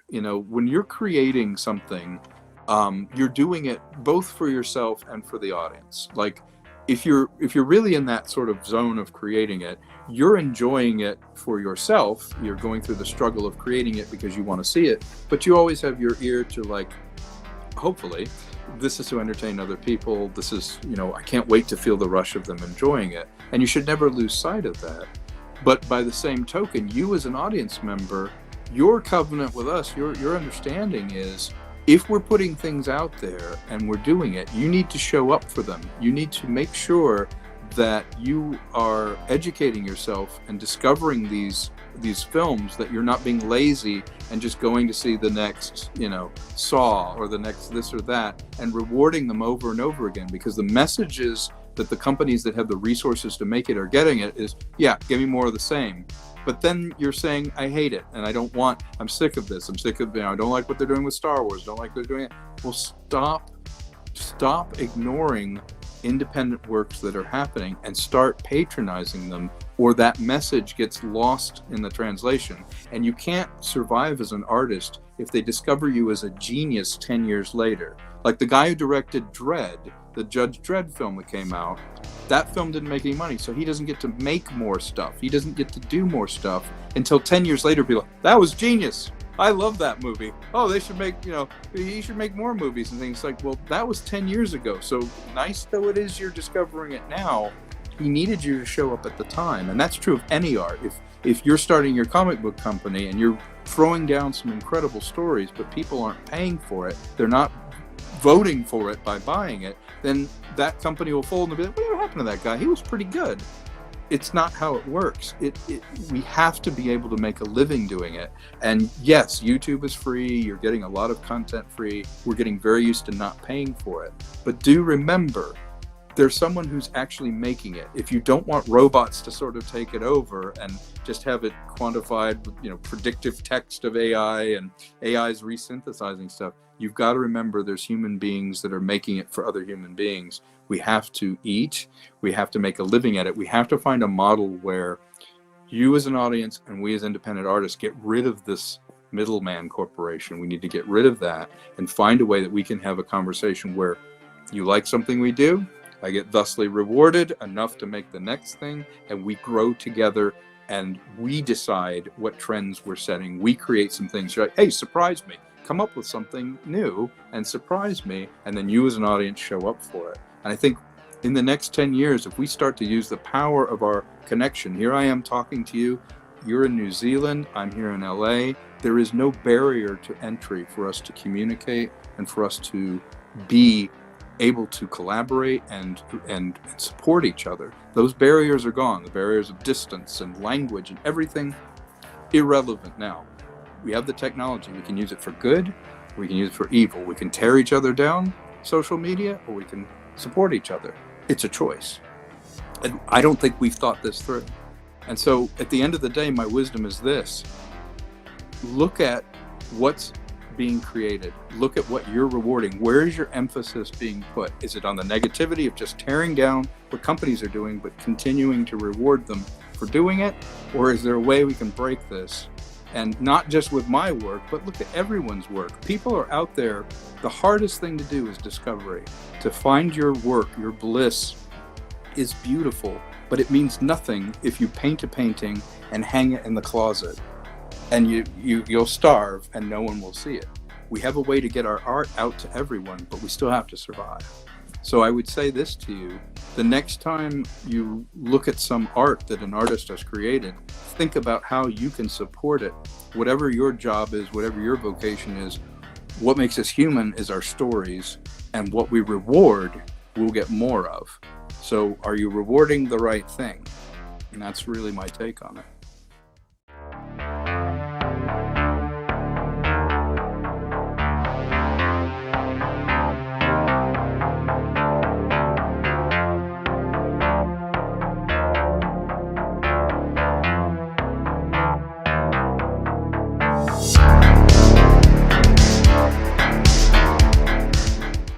You know, when you're creating something, you're doing it both for yourself and for the audience. Like, if you're really in that sort of zone of creating it, you're enjoying it for yourself. You're going through the struggle of creating it because you want to see it, but you always have your ear to, like, hopefully this is to entertain other people. This is, you know, I can't wait to feel the rush of them enjoying it. And you should never lose sight of that. But by the same token, you as an audience member, your covenant with us, your understanding is, if we're putting things out there and we're doing it, you need to show up for them. You need to make sure that you are educating yourself and discovering these films, that you're not being lazy and just going to see the next, you know, Saw or the next this or that, and rewarding them over and over again. Because the messages that the companies that have the resources to make it are getting it is, yeah, give me more of the same. But then you're saying, I hate it, and I'm sick of this. I'm sick of, you know, I don't like what they're doing with Star Wars. Don't like what they're doing it. Well, stop ignoring independent works that are happening and start patronizing them, or that message gets lost in the translation. And you can't survive as an artist if they discover you as a genius 10 years later. Like the guy who directed Dredd, the Judge Dredd film that came out, that film didn't make any money, so he doesn't get to make more stuff. He doesn't get to do more stuff until 10 years later people are like, that was genius. I love that movie. Oh, they should make, you know, he should make more movies and things. Like, well, that was 10 years ago. So nice though it is you're discovering it now, he needed you to show up at the time. And that's true of any art. If you're starting your comic book company and you're throwing down some incredible stories, but people aren't paying for it, they're not voting for it by buying it, then that company will fold and be like, whatever happened to that guy? He was pretty good. It's not how it works. We have to be able to make a living doing it. And yes, YouTube is free. You're getting a lot of content free. We're getting very used to not paying for it. But do remember, there's someone who's actually making it. If you don't want robots to sort of take it over and just have it quantified with, you know, predictive text of AI and AI's resynthesizing stuff, you've got to remember there's human beings that are making it for other human beings. We have to eat. We have to make a living at it. We have to find a model where you as an audience and we as independent artists get rid of this middleman corporation. We need to get rid of that and find a way that we can have a conversation where you like something we do, I get thusly rewarded enough to make the next thing, and we grow together and we decide what trends we're setting. We create some things. You're like, hey, surprise me. Come up with something new and surprise me. And then you as an audience show up for it. And I think in the next 10 years, if we start to use the power of our connection, here I am talking to you, you're in New Zealand, I'm here in LA. There is no barrier to entry for us to communicate and for us to be able to collaborate and support each other. Those barriers are gone. The barriers of distance and language and everything, irrelevant now. We have the technology. We can use it for good. We can use it for evil. We can tear each other down, social media, or we can support each other. It's a choice. And I don't think we've thought this through. And so at the end of the day, my wisdom is this. Look at what's being created. Look at what you're rewarding. Where is your emphasis being put? Is it on the negativity of just tearing down what companies are doing, but continuing to reward them for doing it? Or is there a way we can break this? And not just with my work, but look at everyone's work. People are out there. The hardest thing to do is discovery. To find your work, your bliss, is beautiful, but it means nothing if you paint a painting and hang it in the closet. And you'll starve and no one will see it. We have a way to get our art out to everyone, but we still have to survive. So I would say this to you, the next time you look at some art that an artist has created, think about how you can support it. Whatever your job is, whatever your vocation is, what makes us human is our stories, and what we reward, we'll get more of. So are you rewarding the right thing? And that's really my take on it.